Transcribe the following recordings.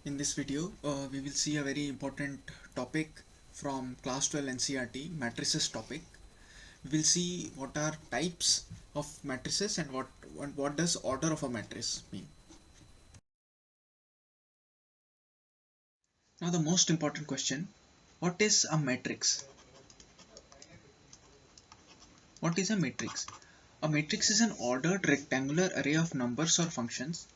In this video, we will see a very important topic from class 12 NCERT, matrices topic. We will see what are types of matrices and what does order of a matrix mean. Now the most important question, what is a matrix? What is a matrix? A matrix is an ordered rectangular array of numbers or functions.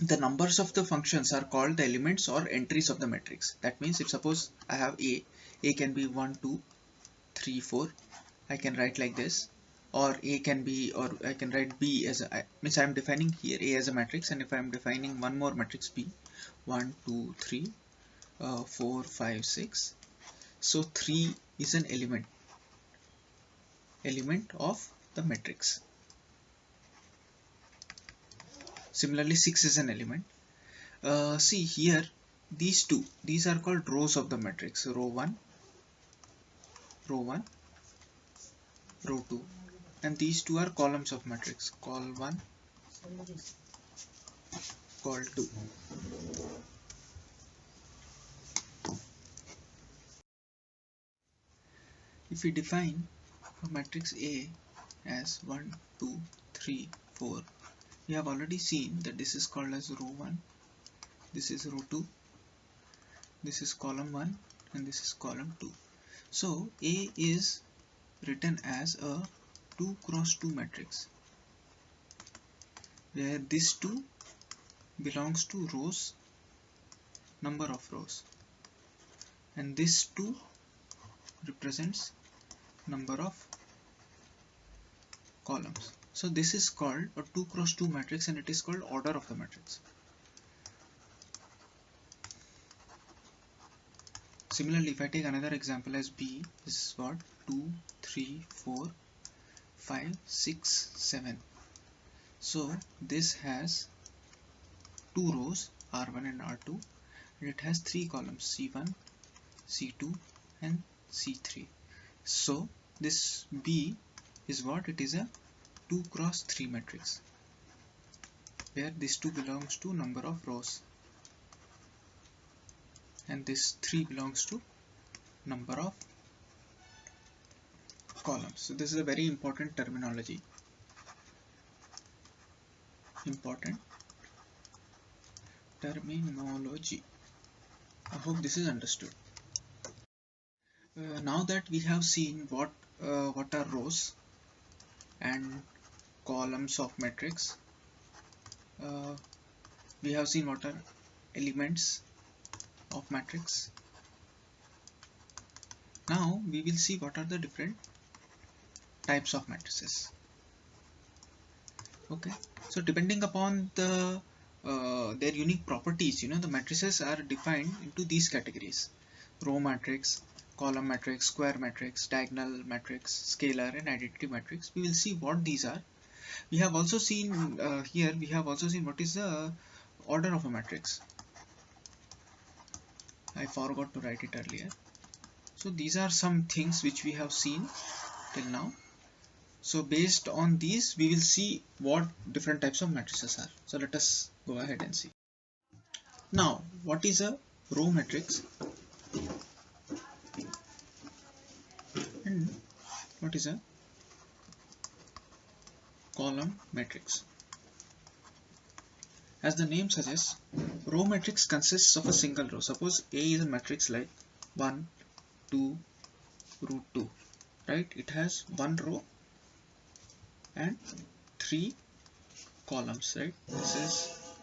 The numbers of the functions are called the elements or entries of the matrix. That means if suppose I have A can be 1, 2, 3, 4. I can write like this, or A can be, or I can write B as a, means I am defining here A as a matrix, and if I am defining one more matrix B, 1, 2, 3, 4, 5, 6. So 3 is an element of the matrix. Similarly, 6 is an element. See here, these are called rows of the matrix. Row 1, row 2, and these two are columns of matrix. Call 1, call 2. If we define a matrix A as 1, 2, 3, 4, we have already seen that this is called as row 1, this is row 2, this is column 1, and this is column 2. So A is written as a 2 cross 2 matrix, where this 2 belongs to rows, number of rows, and this 2 represents number of columns. So this is called a 2 cross 2 matrix, and it is called order of the matrix. Similarly, if I take another example as B, this is what? 2, 3, 4, 5, 6, 7. So this has 2 rows, R1 and R2, and it has 3 columns, C1, C2, and C3. So this B is what? It is a 2 cross 3 matrix, where this 2 belongs to number of rows, and this 3 belongs to number of columns. So this is a very important terminology. I hope this is understood. Now that we have seen what are rows and columns of matrix, we have seen what are elements of matrix. Now we will see what are the different types of matrices. Okay, so depending upon the their unique properties, the matrices are defined into these categories: row matrix, column matrix, square matrix, diagonal matrix, scalar, and identity matrix. We will see what these are. We have also seen here, we have also seen what is the order of a matrix. I forgot to write it earlier. So these are some things which we have seen till now. So based on these, we will see what different types of matrices are. So let us go ahead and see. Now, what is a row matrix and what is a column matrix? As the name suggests, row matrix consists of a single row. Suppose A is a matrix like 1, 2, root 2, right? It has one row and 3 columns, right? This is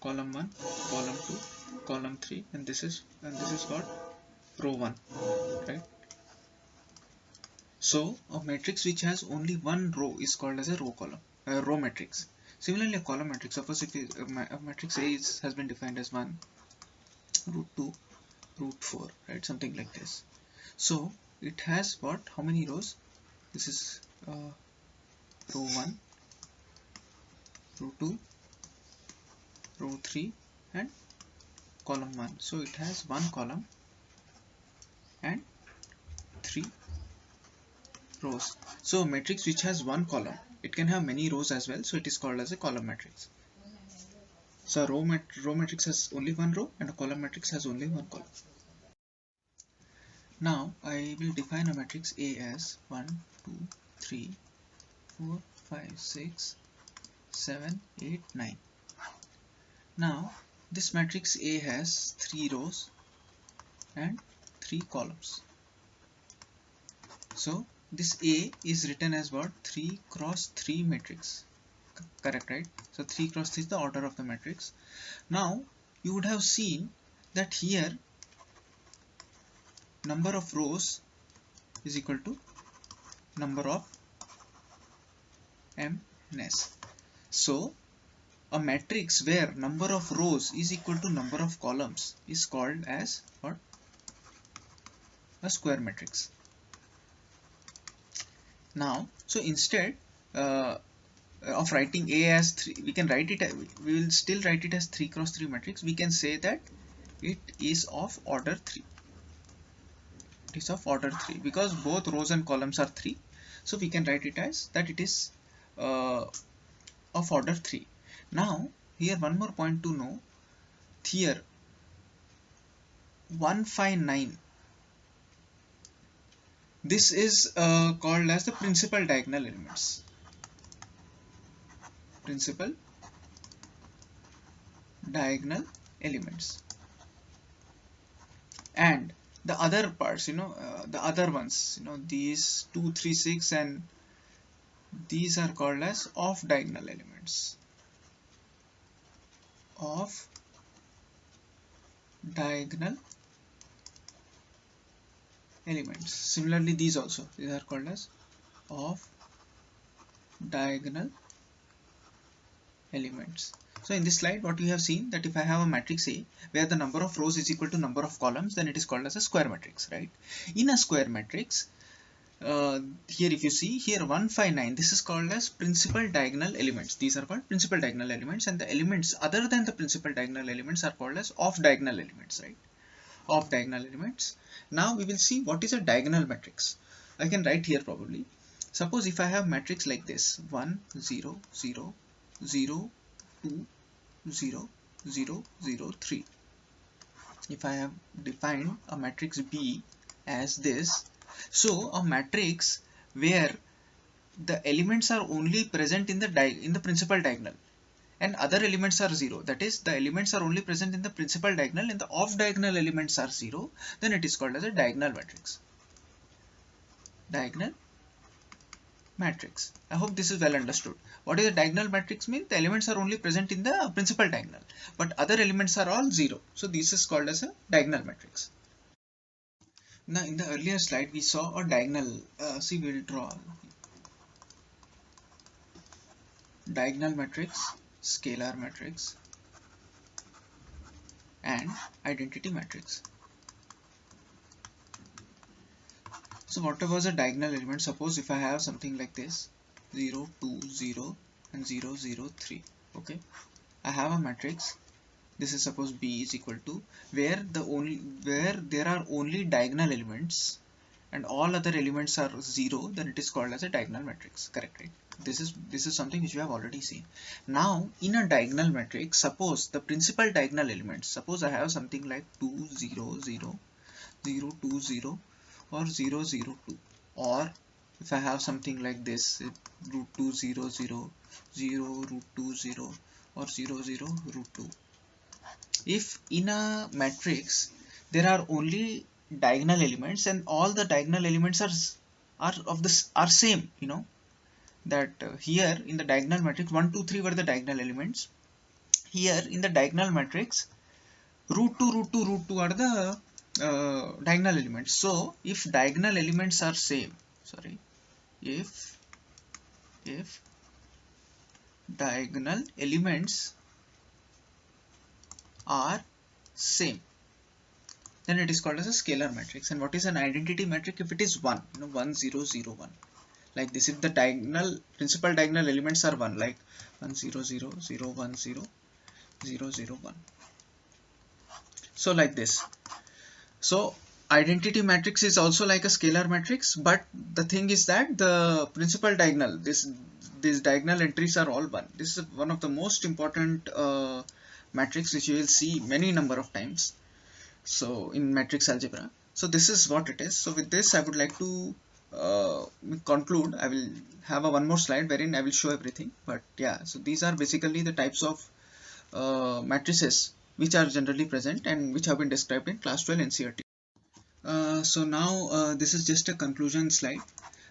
column 1, column 2, column 3, and this is what? Row 1, right? So a matrix which has only one row is called as a row matrix. Similarly, a column matrix, suppose if a matrix A has been defined as 1, root 2, root 4, right? Something like this. So it has what? How many rows? This is row 1, row 2, row 3, and column 1. So it has one column and 3 rows. So a matrix which has one column, it can have many rows as well, so it is called as a column matrix. So a row matrix has only one row and a column matrix has only one column. Now I will define a matrix A as 1, 2, 3, 4, 5, 6, 7, 8, 9. Now this matrix A has 3 rows and 3 columns. So this A is written as what? 3 cross 3 matrix. Correct, right? So 3 cross 3 is the order of the matrix. Now you would have seen that here number of rows is equal to number of m's. So a matrix where number of rows is equal to number of columns is called as what? A square matrix. Now, so instead of writing A as 3, we can write it, we will still write it as 3 cross 3 matrix. We can say that it is of order 3. It is of order 3 because both rows and columns are 3. So we can write it as that it is of order 3. Now, here one more point to know. Here 159, this is called as the principal diagonal elements. Principal diagonal elements. And the other parts, the other ones, these 2, 3, 6 and these are called as off diagonal elements. Off diagonal elements. Similarly, these are called as off diagonal elements. So in this slide, what we have seen, that if I have a matrix A where the number of rows is equal to number of columns, then it is called as a square matrix, right? In a square matrix, here if you see here 159, this is called as principal diagonal elements. These are called principal diagonal elements, and the elements other than the principal diagonal elements are called as off diagonal elements, right? Off diagonal elements. Now we will see what is a diagonal matrix. I can write here probably. Suppose if I have matrix like this 1, 0, 0, 0, 2, 0, 0, 0, 3. If I have defined a matrix B as this, so a matrix where the elements are only present in the principal diagonal and other elements are 0, that is the elements are only present in the principal diagonal and the off diagonal elements are 0, then it is called as a diagonal matrix. Diagonal matrix. I hope this is well understood. What is a diagonal matrix mean? The elements are only present in the principal diagonal, but other elements are all 0. So this is called as a diagonal matrix. Now in the earlier slide we saw a diagonal. See, we will draw diagonal matrix, scalar matrix, and identity matrix. So what was a diagonal element? Suppose if I have something like this 0, 2, 0 and 0, 0, 3. Okay, I have a matrix. This is suppose B is equal to where there are only diagonal elements and all other elements are 0, then it is called as a diagonal matrix. Correct, right? This is something which we have already seen. Now in a diagonal matrix, suppose the principal diagonal elements, suppose I have something like 2, 0, 0, 0, 2, 0 or 0, 0, 2, or if I have something like this root 2, 0, 0, 0, root 2, 0 or 0, 0, root 2. If in a matrix there are only diagonal elements and all the diagonal elements are same, that here in the diagonal matrix 1, 2, 3 were the diagonal elements. Here in the diagonal matrix root 2, root 2, root 2 are the diagonal elements. So if diagonal elements are same, if diagonal elements are same, then it is called as a scalar matrix. And what is an identity matrix? If it is 1, 1, 0, 0, 1, like this, if the principal diagonal elements are 1, like 1, 0, 0, 0, 1, 0, 0, 0, 1. So like this. So identity matrix is also like a scalar matrix, but the thing is that the principal diagonal, these diagonal entries are all 1. This is one of the most important matrix, which you will see many number of times so in matrix algebra. So this is what it is. So with this I would like to conclude. I will have a one more slide wherein I will show everything, but yeah, so these are basically the types of matrices which are generally present and which have been described in class 12 NCERT. So now this is just a conclusion slide.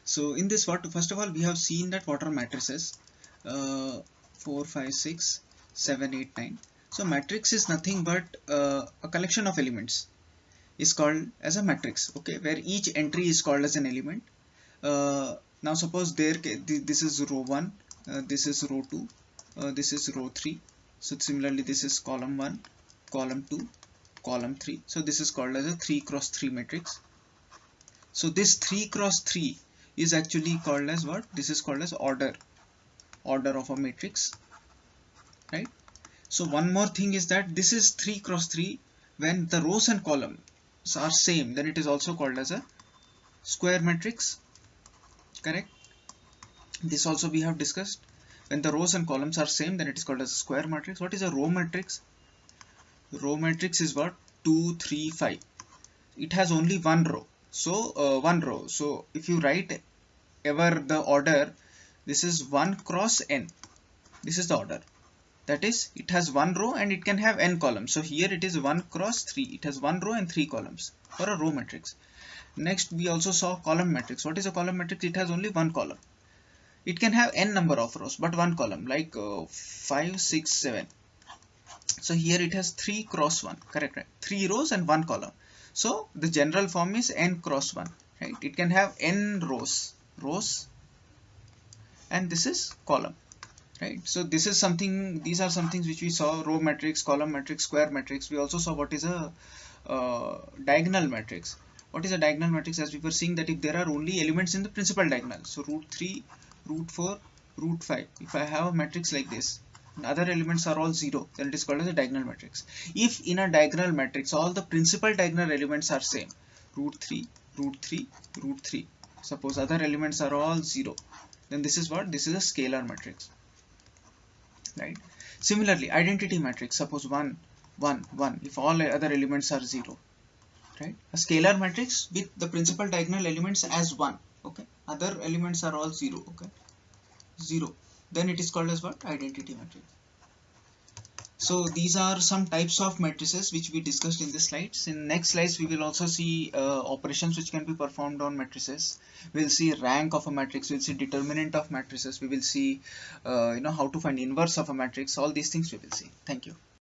So in this, what first of all we have seen that what are matrices, 4 5 6 7 8 9. So matrix is nothing but a collection of elements is called as a matrix, okay, where each entry is called as an element. Now suppose this is row 1, this is row 2, this is row 3. So similarly this is column 1, column 2, column 3. So this is called as a 3 cross 3 matrix. So this 3 cross 3 is actually called as what? This is called as order of a matrix, right? So one more thing is that this is 3 cross 3. When the rows and columns are same, then it is also called as a square matrix, correct? This also we have discussed. When the rows and columns are same, then it is called as a square matrix. What is a row matrix? Row matrix is what? 2 3 5. It has only one row. So one row. So if you write ever the order, this is 1 cross n. This is the order. That is, it has one row and it can have n columns. So here it is 1 cross 3. It has one row and 3 columns for a row matrix. Next we also saw column matrix. What is a column matrix? It has only one column. It can have n number of rows but one column, like 5 6 7. So here it has 3 cross 1, correct, right? 3 rows and 1 column. So the general form is n cross 1, right? It can have n rows, and this is column, right? So this is something, these are some things which we saw: row matrix, column matrix, square matrix. We also saw what is a diagonal matrix. What is a diagonal matrix? As we were seeing that if there are only elements in the principal diagonal, so root 3, root 4, root 5, if I have a matrix like this, other elements are all 0, then it is called as a diagonal matrix. If in a diagonal matrix all the principal diagonal elements are same, root 3, root 3, root 3, suppose other elements are all 0, then this is what? This is a scalar matrix, right? Similarly, identity matrix, suppose 1, 1, 1, if all other elements are 0, right? A scalar matrix with the principal diagonal elements as 1, okay, other elements are all 0, okay, 0, then it is called as what? Identity matrix. So these are some types of matrices which we discussed in the slides. In next slides we will also see operations which can be performed on matrices. We'll see rank of a matrix, we'll see determinant of matrices, we will see how to find inverse of a matrix. All these things we will see. Thank you.